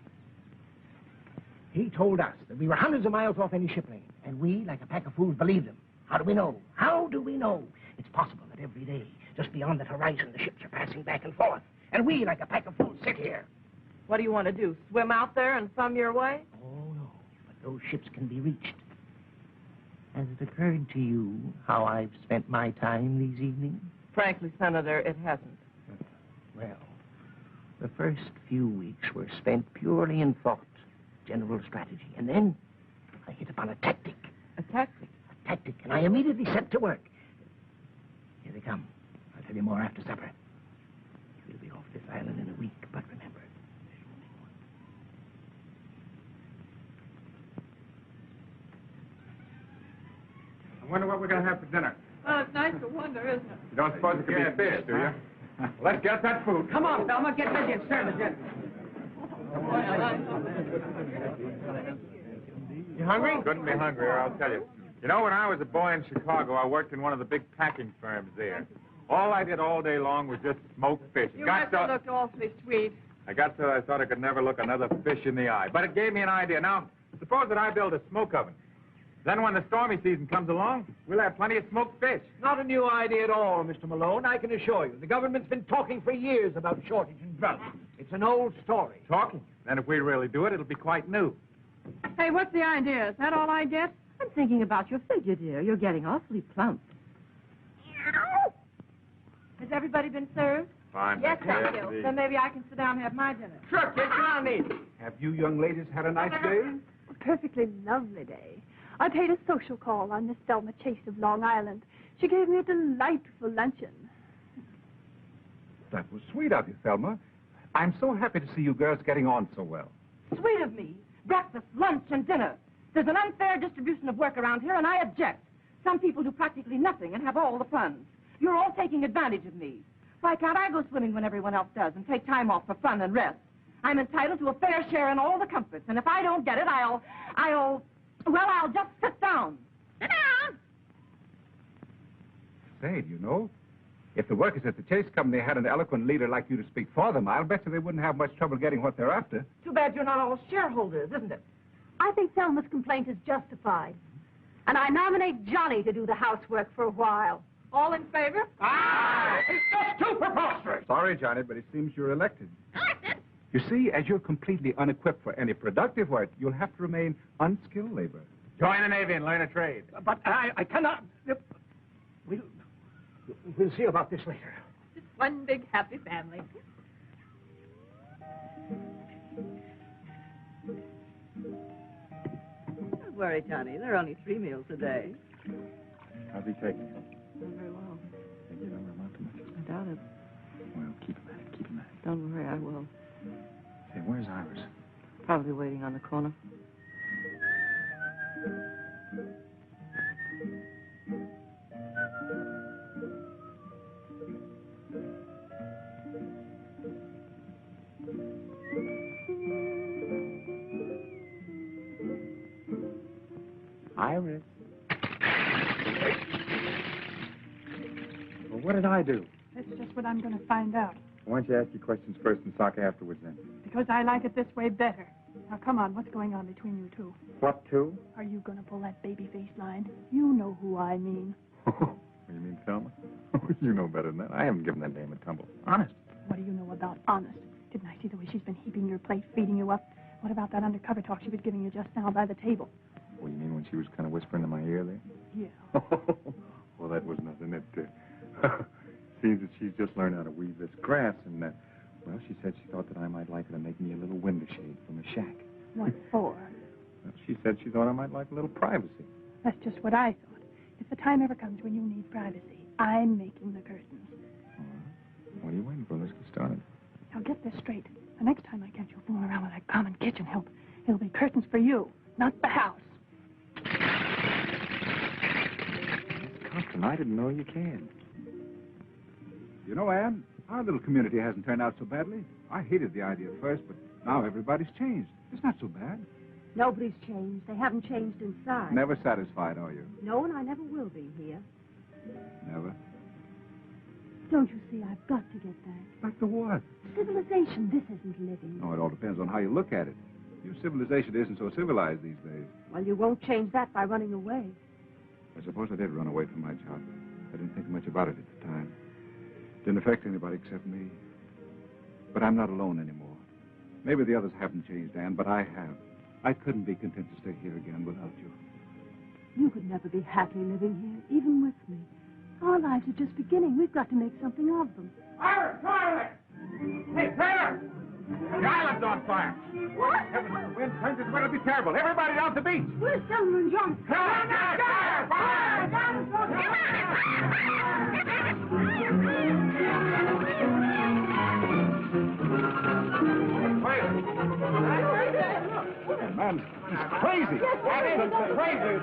He told us that we were hundreds of miles off any ship lane, and we, like a pack of fools, believed him. How do we know? How do we know? It's possible that every day, just beyond that horizon, the ships are passing back and forth, and we, like a pack of fools, sit here. What do you want to do? Swim out there and thumb your way? Oh, no. But those ships can be reached. Has it occurred to you how I've spent my time these evenings? Frankly, Senator, it hasn't. Well, the first few weeks were spent purely in thought, general strategy. And then I hit upon a tactic. A tactic? A tactic, and I immediately set to work. Here they come. I'll tell you more after supper. We'll be off this island in a week, but remember, I wonder what we're going to have for dinner. Well, it's nice to wonder, isn't it? You don't suppose it could be fish, do you? Let's get that food. Come on, Thelma, get busy and serve the dinner. You hungry? Couldn't be hungrier, I'll tell you. You know, when I was a boy in Chicago, I worked in one of the big packing firms there. All I did all day long was just smoke fish. You must have looked awfully sweet. I got so I thought I could never look another fish in the eye. But it gave me an idea. Now, suppose that I build a smoke oven. Then when the stormy season comes along, we'll have plenty of smoked fish. Not a new idea at all, Mr. Malone, I can assure you. The government's been talking for years about shortage and drought. It's an old story. Talking? Then if we really do it, it'll be quite new. Hey, what's the idea? Is that all I get? I'm thinking about your figure, dear. You're getting awfully plump. Has everybody been served? Fine. Yes, thank you. Then maybe I can sit down and have my dinner. Sure, kid, sit on me. Have you young ladies had a nice day? A perfectly lovely day. I paid a social call on Miss Thelma Chase of Long Island. She gave me a delightful luncheon. That was sweet of you, Thelma. I'm so happy to see you girls getting on so well. Sweet of me. Breakfast, lunch, and dinner. There's an unfair distribution of work around here, and I object. Some people do practically nothing and have all the fun. You're all taking advantage of me. Why can't I go swimming when everyone else does and take time off for fun and rest? I'm entitled to a fair share in all the comforts, and if I don't get it, I'll just sit down. Sit down! Say, do you know, if the workers at the Chase Company had an eloquent leader like you to speak for them, I'll bet you they wouldn't have much trouble getting what they're after. Too bad you're not all shareholders, isn't it? I think Thelma's complaint is justified. And I nominate Johnny to do the housework for a while. All in favor? Aye! It's just too preposterous! Sorry, Johnny, but it seems you're elected. You see, as you're completely unequipped for any productive work, you'll have to remain unskilled labor. Join the Navy and learn a trade. But I cannot... We'll see about this later. It's one big happy family. Don't worry, Johnny. There are only 3 meals a day. How's he taking it? Not very well. You don't amount to much. I doubt it. Well, keep him at it, keep him at it. Don't worry, I will. Hey, where's Iris? Probably waiting on the corner. Iris. Well, what did I do? That's just what I'm going to find out. Why don't you ask your questions first and talk afterwards then? Because I like it this way better. Now, come on, what's going on between you two? What two? Are you going to pull that baby face line? You know who I mean. You mean Thelma? You know better than that. I haven't given that name a tumble. Honest. What do you know about honest? Didn't I see the way she's been heaping your plate, feeding you up? What about that undercover talk she was giving you just now by the table? Oh, you mean when she was kind of whispering in my ear there? Yeah. Well, that was nothing. It seems that she's just learned how to weave this grass, and, well, she said she thought that I might like her to make me a little window shade from a shack. What for? Well, she said she thought I might like a little privacy. That's just what I thought. If the time ever comes when you need privacy, I'm making the curtains. All right. What are you waiting for? Let's get started. Now, get this straight. The next time I catch you fooling around with that common kitchen help, it'll be curtains for you, not the house. Compton, I didn't know you can. You know, Anne, our little community hasn't turned out so badly. I hated the idea at first, but now everybody's changed. It's not so bad. Nobody's changed. They haven't changed inside. Never satisfied, are you? No, and I never will be here. Never. Don't you see, I've got to get back. Back to what? Civilization. This isn't living. Oh, it all depends on how you look at it. Your civilization isn't so civilized these days. Well, you won't change that by running away. I suppose I did run away from my job. I didn't think much about it at the time. Didn't affect anybody except me. But I'm not alone anymore. Maybe the others haven't changed, Anne, but I have. I couldn't be content to stay here again without you. You could never be happy living here, even with me. Our lives are just beginning. We've got to make something of them. Iris, toilet! Hey, Taylor! The island's on fire. What? Heavens, the wind turns it's going to be terrible. Everybody down the beach. Where's Thelma and John? Fire! Fire! Man, he's crazy. That is crazy.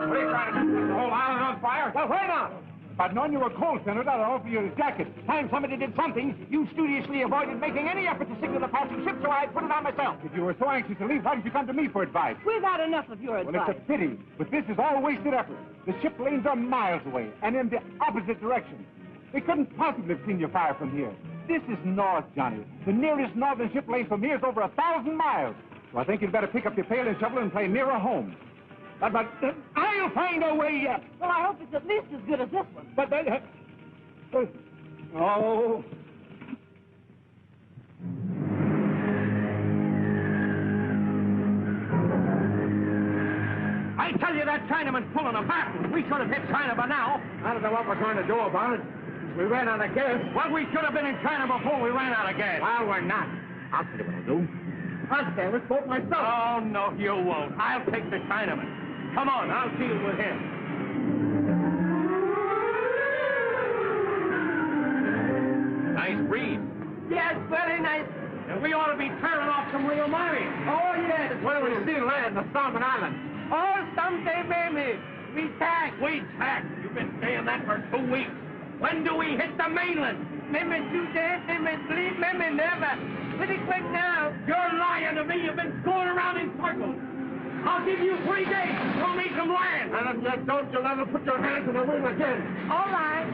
What are you trying to do? The whole island on fire? Well, wait on. If I'd known you were cold, Senator, I'd offer you a jacket. Time somebody did something, you studiously avoided making any effort to signal the passing ship, so I put it on myself. If you were so anxious to leave, why didn't you come to me for advice? We've had enough of your advice. Well, it's a pity, but this is all wasted effort. The ship lanes are miles away, and in the opposite direction. They couldn't possibly have seen you fire from here. This is north, Johnny. The nearest northern ship lane from here is over 1,000 miles. So I think you'd better pick up your pail and shovel and play nearer home. But I'll find a way yet. Well, I hope it's at least as good as this one. But oh. I tell you, that Chinaman's pulling a fast one. We should have hit China by now. I don't know what we're going to do about it. We ran out of gas. Well, we should have been in China before we ran out of gas. Well, we're not. I'll tell you what I'll do. I'll sail this boat myself. Oh, no, you won't. I'll take the Chinaman. Come on, I'll deal with him. Nice breeze. Yes, very nice. And we ought to be tearing off some real money. Oh, yes. Where do we see land? The Solomon Islands. Oh, someday, maybe. We tack. We tack. You've been saying that for 2 weeks. When do we hit the mainland? Maybe today, maybe sleep, maybe never. Pretty quick now. You're lying to me. You've been going around in circles. I'll give you 3 days. Show me some land. And if you don't, you'll never put your hands in the wheel again. All right.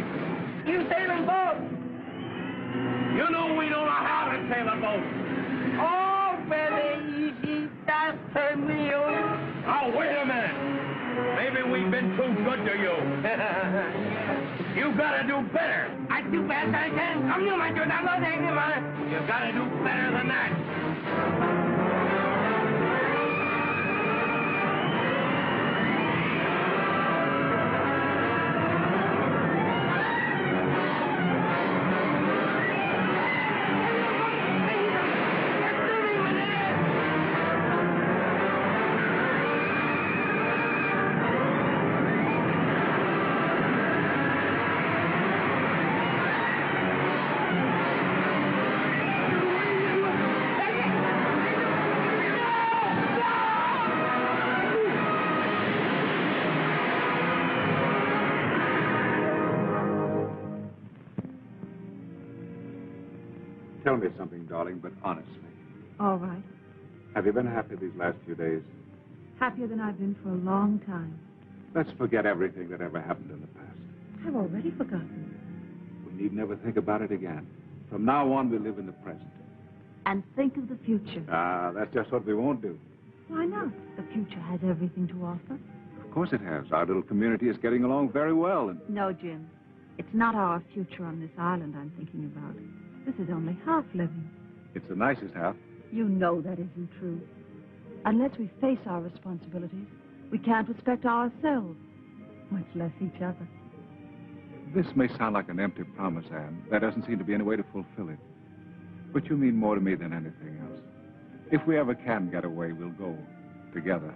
You sailing boat. You know we don't know how to sail a boat. Oh, very easy. Just turn me on. Oh, wait a minute. Maybe we've been too good to you. You gotta do better. I do best I can. Come you, my dude. I'm not angry, man. You gotta do better than that. Tell me something, darling, but honestly. All right. Have you been happy these last few days? Happier than I've been for a long time. Let's forget everything that ever happened in the past. I've already forgotten. We need never think about it again. From now on, we live in the present. And think of the future. Ah, that's just what we won't do. Why not? The future has everything to offer. Of course it has. Our little community is getting along very well. And No, Jim. It's not our future on this island I'm thinking about. This is only half living. it's the nicest half. You know that isn't true. Unless we face our responsibilities, we can't respect ourselves, much less each other. This may sound like an empty promise, Anne. There doesn't seem to be any way to fulfill it. But you mean more to me than anything else. If we ever can get away, we'll go together.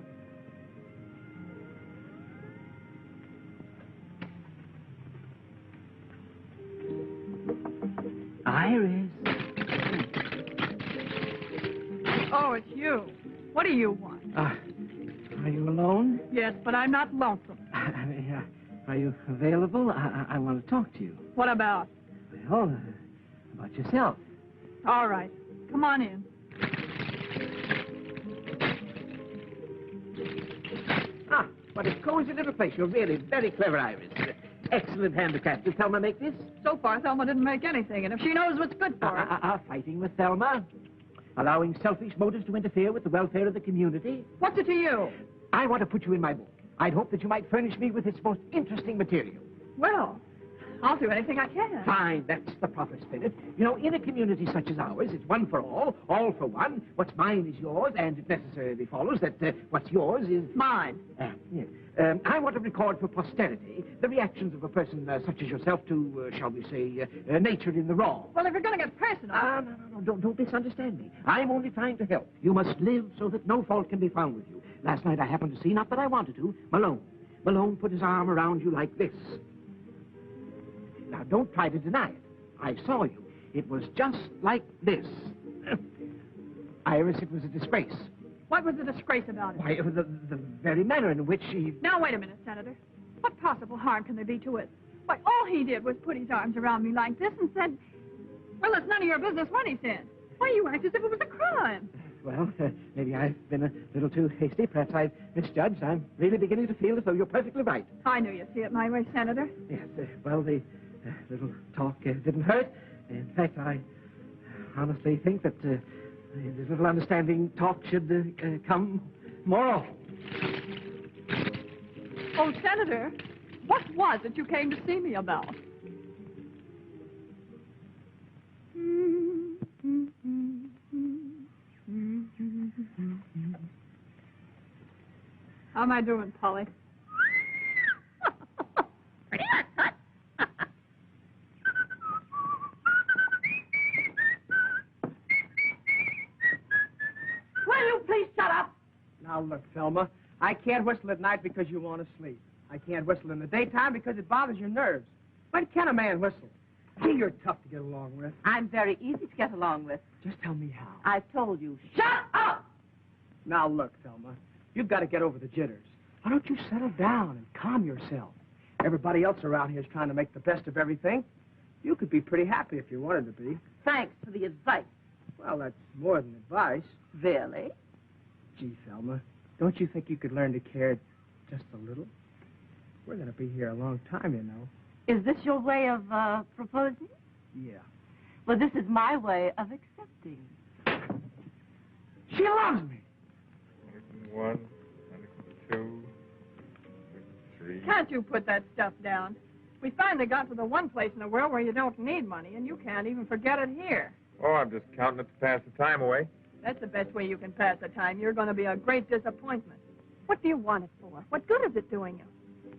Iris. Oh, it's you. What do you want? Are you alone? Yes, but I'm not lonesome. Are you available? I want to talk to you. What about? Well, about yourself. All right. Come on in. Ah, what a cozy little place. You're really very clever, Iris. Excellent handicraft. Did Thelma make this? So far, Thelma didn't make anything, and if she knows what's good for her... Fighting with Thelma? Allowing selfish motives to interfere with the welfare of the community? What's it to you? I want to put you in my book. I'd hope that you might furnish me with its most interesting material. Well, I'll do anything I can. Fine, that's the proper spirit. You know, in a community such as ours, it's one for all for one. What's mine is yours, and it necessarily follows that what's yours is... Mine. Yes. I want to record for posterity the reactions of a person such as yourself to, shall we say, nature in the raw. Well, if you're going to get personal... No, don't misunderstand me. I'm only trying to help. You must live so that no fault can be found with you. Last night I happened to see, not that I wanted to, Malone. Malone put his arm around you like this. Now, don't try to deny it. I saw you. It was just like this. Iris, it was a disgrace. What was the disgrace about it? Why, the very manner in which she... Now, wait a minute, Senator. What possible harm can there be to it? Why, all he did was put his arms around me like this and said, well, it's none of your business what he said. Why, you act as if it was a crime. Well, maybe I've been a little too hasty. Perhaps I've misjudged. I'm really beginning to feel as though you're perfectly right. I knew you'd see it my way, Senator. Yes, well, the little talk didn't hurt. In fact, I honestly think that the little understanding talk should come more often. Oh, Senator, what was it you came to see me about? How am I doing, Polly? Will you please shut up? Now, look, Thelma, I can't whistle at night because you want to sleep. I can't whistle in the daytime because it bothers your nerves. When can a man whistle? Gee, you're tough to get along with. I'm very easy to get along with. Just tell me how. I've told you. Shut up! Now, look, Thelma, you've got to get over the jitters. Why don't you settle down and calm yourself? Everybody else around here is trying to make the best of everything. You could be pretty happy if you wanted to be. Thanks for the advice. Well, that's more than advice. Really? Gee, Thelma, don't you think you could learn to care just a little? We're going to be here a long time, you know. Is this your way of proposing? Yeah. Well, this is my way of accepting. She loves me. 1, 2, 3. Can't you put that stuff down? We finally got to the one place in the world where you don't need money, and you can't even forget it here. Oh, I'm just counting it to pass the time away. That's the best way you can pass the time. You're going to be a great disappointment. What do you want it for? What good is it doing you?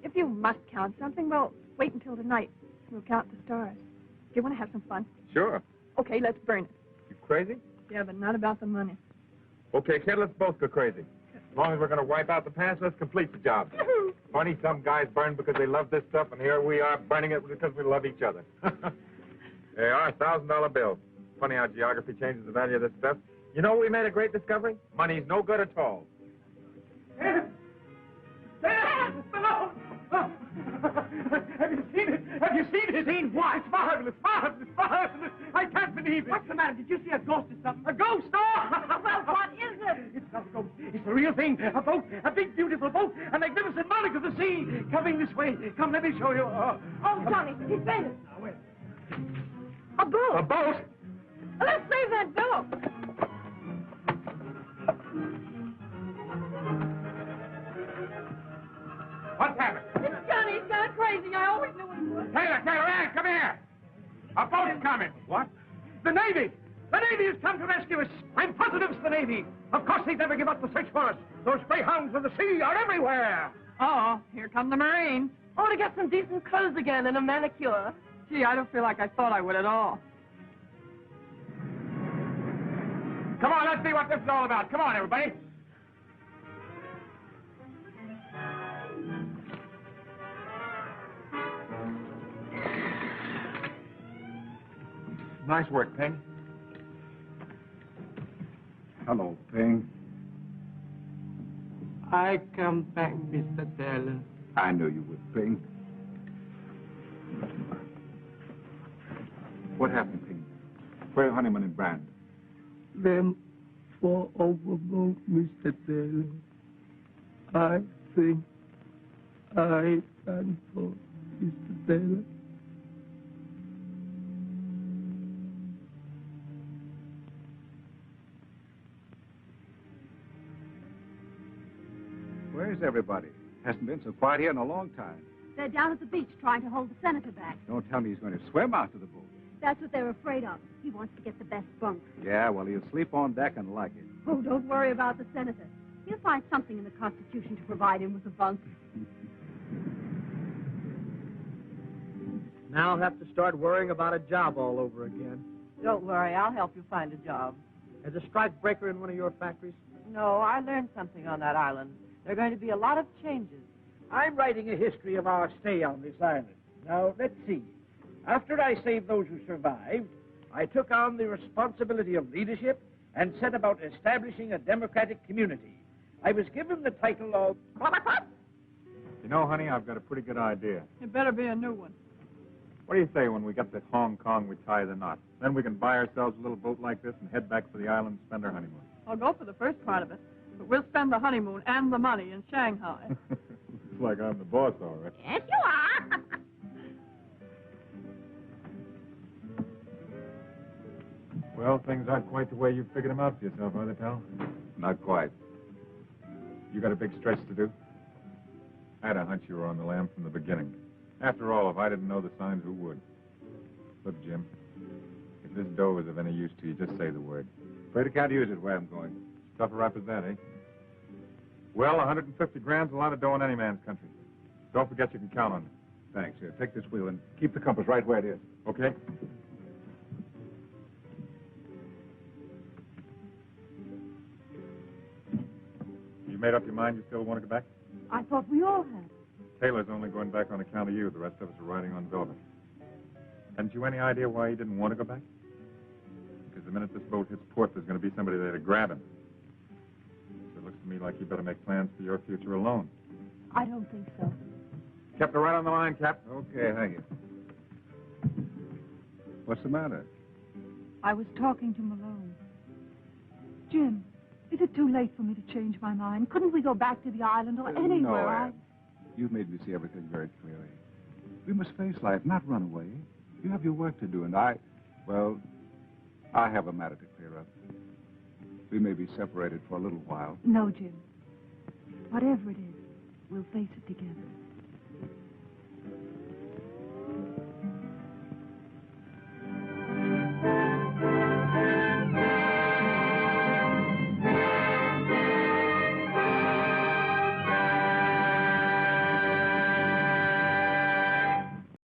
If you must count something, well, wait until tonight. We'll count the stars. Do you want to have some fun? Sure. Okay, let's burn it. You crazy? Yeah, but not about the money. Okay, kid, let's both go crazy. As long as we're going to wipe out the past, let's complete the job. Funny, some guys burn because they love this stuff, and here we are burning it because we love each other. There are $1,000 bills. Funny how geography changes the value of this stuff. You know we made a great discovery? Money's no good at all. Have you seen it? Have you seen it? Seen what? It's marvelous, marvelous, marvelous. I can't believe it. What's the matter? Did you see a ghost or something? A ghost? No! Well, what is it? It's not a ghost. It's the real thing. A boat. A big, beautiful boat. A magnificent monarch of the sea. Coming this way. Come, let me show you. Oh, Johnny, he's fainted. Now, where? A boat. A boat? Let's save that boat. What's happened? It's Johnny. He's gone crazy. I always knew he would. Taylor, Ann, come here. A boat is coming. What? The Navy. The Navy has come to rescue us. I'm positive it's the Navy. Of course they'd never give up the search for us. Those greyhounds of the sea are everywhere. Uh-oh. Here come the Marines. Oh, to get some decent clothes again and a manicure. Gee, I don't feel like I thought I would at all. Come on, let's see what this is all about. Come on, everybody. Nice work, Ping. Hello, Ping. I come back, Mr. Taylor. I knew you would, Ping. What happened, Ping? Where are Honeyman and Brand? Them fall overboard, Mr. Taylor. I think I can for Mr. Taylor. Where's everybody? Hasn't been so quiet here in a long time. They're down at the beach trying to hold the senator back. Don't tell me he's going to swim out to the boat. That's what they're afraid of. He wants to get the best bunk. Yeah, well, he'll sleep on deck and like it. Oh, don't worry about the senator. He'll find something in the Constitution to provide him with a bunk. Now I'll have to start worrying about a job all over again. Don't worry, I'll help you find a job. As a strike breaker in one of your factories? No, I learned something on that island. There are going to be a lot of changes. I'm writing a history of our stay on this island. Now, let's see. After I saved those who survived, I took on the responsibility of leadership and set about establishing a democratic community. I was given the title of... You know, honey, I've got a pretty good idea. It better be a new one. What do you say when we get to Hong Kong, we tie the knot? Then we can buy ourselves a little boat like this and head back for the island and spend our honeymoon. I'll go for the first part of it, but we'll spend the honeymoon and the money in Shanghai. It's like I'm the boss, all right. Yes, you are. Well, things aren't quite the way you figured them out for yourself, are they, pal? Not quite. You got a big stretch to do? I had a hunch you were on the lam from the beginning. After all, if I didn't know the signs, who would? Look, Jim, if this dough is of any use to you, just say the word. Afraid I can't use it where I'm going. Tough a rap as that, eh? Well, 150 grand's a lot of dough in any man's country. Don't forget you can count on me. Thanks. Here, take this wheel and keep the compass right where it is. Okay? You made up your mind you still want to go back? I thought we all had. Taylor's only going back on account of you. The rest of us are riding on velvet. Hadn't you any idea why he didn't want to go back? Because the minute this boat hits port, there's going to be somebody there to grab him. So it looks to me like you better make plans for your future alone. I don't think so. Kept her right on the line, Cap. Okay, thank you. What's the matter? I was talking to Malone. Jim, is it too late for me to change my mind? Couldn't we go back to the island or anywhere? No, Anne. You've made me see everything very clearly. We must face life, not run away. You have your work to do, and I have a matter to clear up. We may be separated for a little while. No, Jim. Whatever it is, we'll face it together.